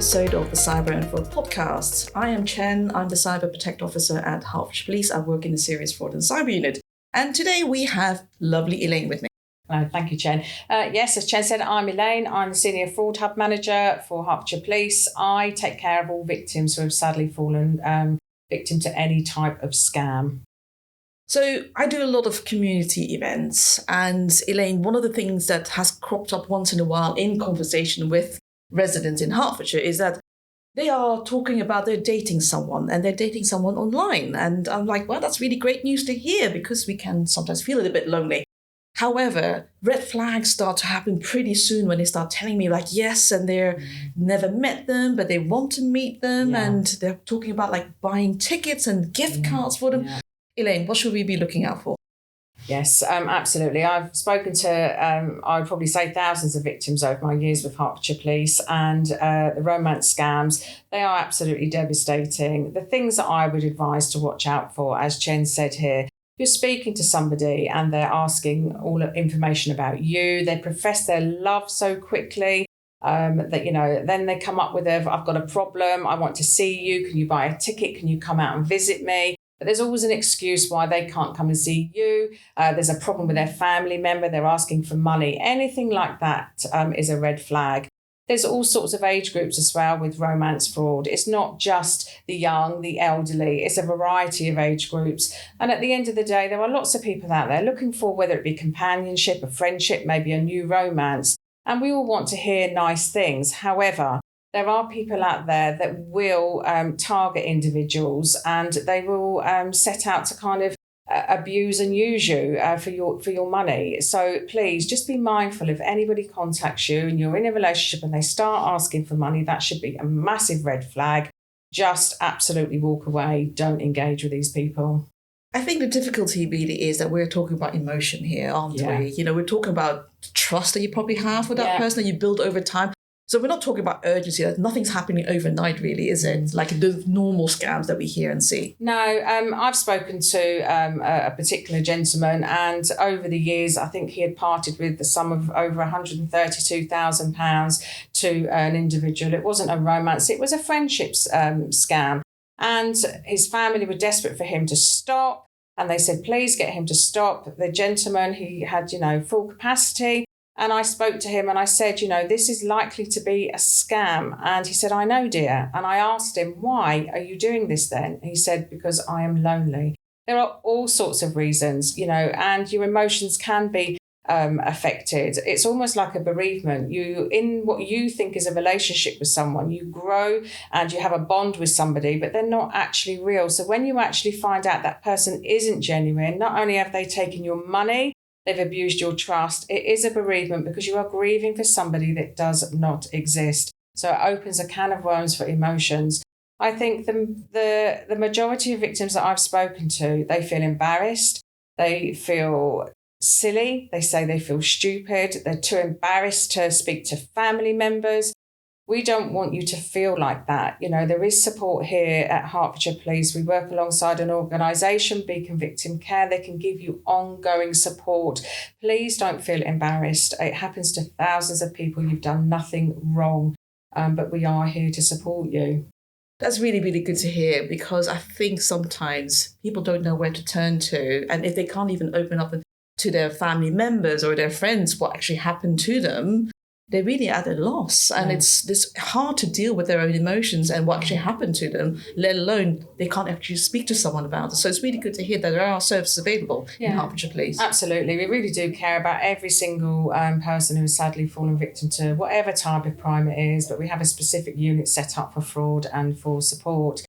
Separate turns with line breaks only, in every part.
episode of the Cyber Info podcast. I am Chen. I'm the Cyber Protect Officer at Hertfordshire Police. I work in the Serious Fraud and Cyber Unit. And today we have lovely Elaine with me.
Thank you, Chen. Yes, as Chen said, I'm Elaine. I'm the Senior Fraud Hub Manager for Hertfordshire Police. I take care of all victims who have sadly fallen victim to any type of scam.
So I do a lot of community events. And Elaine, one of the things that has cropped up once in a while in conversation with residents in Hertfordshire is that they are talking about they're dating someone and they're dating someone online. And I'm like, well, that's really great news to hear because we can sometimes feel a little bit lonely. However, red flags start to happen pretty soon when they start telling me like, yes, and they're never met them, but they want to meet them. Yeah. And they're talking about like buying tickets and gift cards for them. Yeah. Elaine, what should we be looking out for?
Yes, absolutely. I've spoken to, I would probably say thousands of victims over my years with Hertfordshire Police, and the romance scams, they are absolutely devastating. The things that I would advise to watch out for, as Chen said here, you're speaking to somebody and they're asking all the information about you. They profess their love so quickly that, then they come up with I've got a problem. I want to see you. Can you buy a ticket? Can you come out and visit me? But there's always an excuse why they can't come and see you. There's a problem with their family member. They're asking for money. Anything like that is a red flag. There's all sorts of age groups as well with romance fraud. It's not just the young, the elderly. It's a variety of age groups. And at the end of the day, there are lots of people out there looking for whether it be companionship, a friendship, maybe a new romance. And we all want to hear nice things. However, there are people out there that will target individuals and they will set out to kind of abuse and use you for your money. So please just be mindful if anybody contacts you and you're in a relationship and they start asking for money, that should be a massive red flag. Just absolutely walk away. Don't engage with these people.
I think the difficulty really is that we're talking about emotion here, aren't we? We're talking about trust that you probably have with that person that you build over time. So we're not talking about urgency. Nothing's happening overnight, really, is it? Like the normal scams that we hear and see.
No, I've spoken to a particular gentleman, and over the years, I think he had parted with the sum of over £132,000 to an individual. It wasn't a romance; it was a friendships scam, and his family were desperate for him to stop, and they said, "Please get him to stop." The gentleman, he had, full capacity. And I spoke to him and I said, this is likely to be a scam. And he said, I know, dear. And I asked him, why are you doing this then? He said, because I am lonely. There are all sorts of reasons, and your emotions can be affected. It's almost like a bereavement. In what you think is a relationship with someone, you grow and you have a bond with somebody, but they're not actually real. So when you actually find out that person isn't genuine, not only have they taken your money, they've abused your trust. It is a bereavement because you are grieving for somebody that does not exist. So it opens a can of worms for emotions. I think the majority of victims that I've spoken to, they feel embarrassed. They feel silly. They say they feel stupid. They're too embarrassed to speak to family members. We don't want you to feel like that. There is support here at Hertfordshire Police. We work alongside an organisation, Beacon Victim Care. They can give you ongoing support. Please don't feel embarrassed. It happens to thousands of people. You've done nothing wrong, but we are here to support you.
That's really, really good to hear because I think sometimes people don't know where to turn to. And if they can't even open up to their family members or their friends what actually happened to them, they're really at a loss. And it's hard to deal with their own emotions and what actually happened to them, let alone they can't actually speak to someone about it. So it's really good to hear that there are services available in Hertfordshire Police.
Absolutely. We really do care about every single person who has sadly fallen victim to whatever type of crime it is, but we have a specific unit set up for fraud and for support.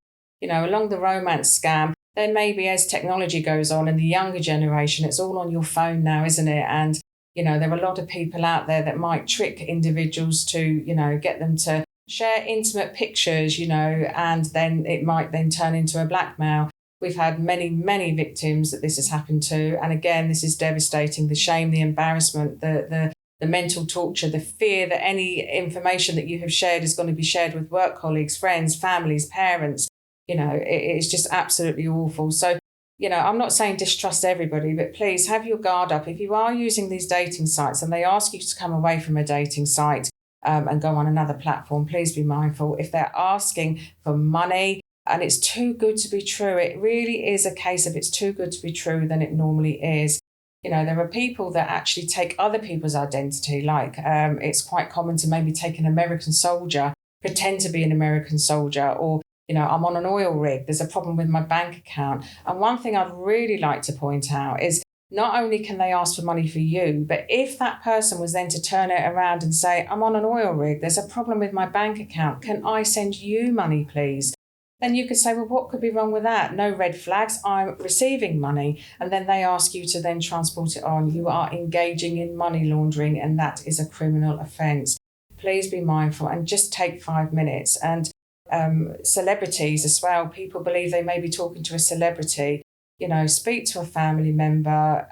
Along the romance scam, there may be, as technology goes on in the younger generation, it's all on your phone now, isn't it? And there are a lot of people out there that might trick individuals to, get them to share intimate pictures, and then it might then turn into a blackmail. We've had many, many victims that this has happened to. And again, this is devastating. The shame, the embarrassment, the mental torture, the fear that any information that you have shared is going to be shared with work colleagues, friends, families, parents. It's just absolutely awful. So, I'm not saying distrust everybody, but please have your guard up. If you are using these dating sites and they ask you to come away from a dating site, and go on another platform, please be mindful. If they're asking for money and it's too good to be true, it really is a case of it's too good to be true than it normally is. You know, there are people that actually take other people's identity, like it's quite common to maybe take an American soldier, pretend to be an American soldier, or, you know, I'm on an oil rig, there's a problem with my bank account. And one thing I'd really like to point out is not only can they ask for money for you, but if that person was then to turn it around and say, I'm on an oil rig, there's a problem with my bank account, can I send you money, please? Then you could say, well, what could be wrong with that? No red flags, I'm receiving money. And then they ask you to then transport it on. You are engaging in money laundering, and that is a criminal offence. Please be mindful and just take 5 minutes. And celebrities as well, people believe they may be talking to a celebrity. You know, speak to a family member,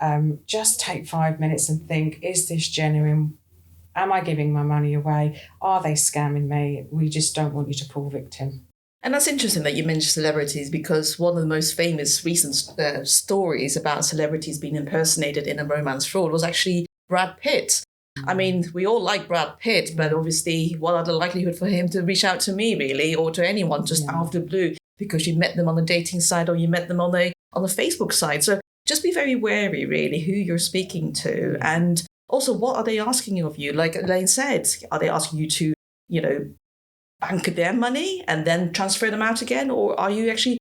just take 5 minutes and think, is this genuine? Am I giving my money away? Are they scamming me? We just don't want you to fall victim.
And that's interesting that you mentioned celebrities, because one of the most famous recent stories about celebrities being impersonated in a romance fraud was actually Brad Pitt. I mean, we all like Brad Pitt, but obviously, what are the likelihood for him to reach out to me, really, or to anyone just out of the blue because you met them on a dating site or you met them on a Facebook site? So just be very wary, really, who you're speaking to. And also, what are they asking of you? Like Elaine said, are they asking you to, you know, bank their money and then transfer them out again? Or are you actually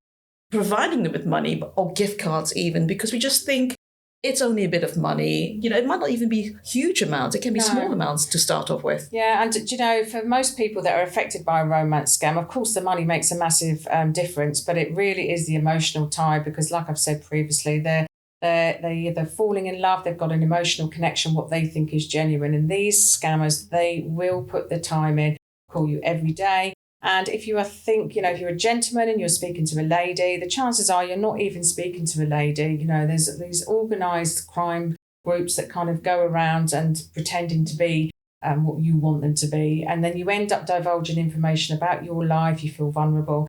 providing them with money or gift cards even? Because we just think it's only a bit of money. You know, it might not even be huge amounts. It can be small amounts to start off with.
Yeah, and you know, for most people that are affected by a romance scam, of course, the money makes a massive difference, but it really is the emotional tie, because like I've said previously, they're either falling in love, they've got an emotional connection, what they think is genuine. And these scammers, they will put the time in, call you every day. And if you're a gentleman and you're speaking to a lady, the chances are you're not even speaking to a lady. You know, there's these organised crime groups that kind of go around and pretending to be what you want them to be. And then you end up divulging information about your life. You feel vulnerable.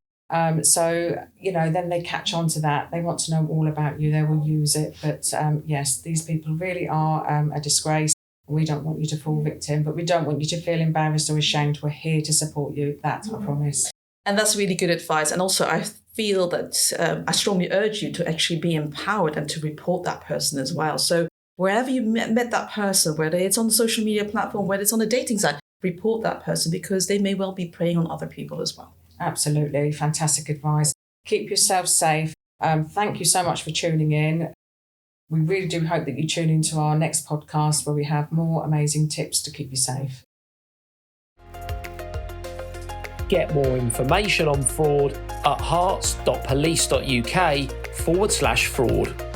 So, you know, then they catch on to that. They want to know all about you. They will use it. But yes, these people really are a disgrace. We don't want you to fall victim, but we don't want you to feel embarrassed or ashamed. We're here to support you. That I promise.
And that's really good advice. And also, I feel that I strongly urge you to actually be empowered and to report that person as well. So wherever you met that person, whether it's on the social media platform, whether it's on a dating site, report that person, because they may well be preying on other people as well.
Absolutely. Fantastic advice. Keep yourself safe. Thank you so much for tuning in. We really do hope that you tune into our next podcast, where we have more amazing tips to keep you safe.
Get more information on fraud at hearts.police.uk/fraud.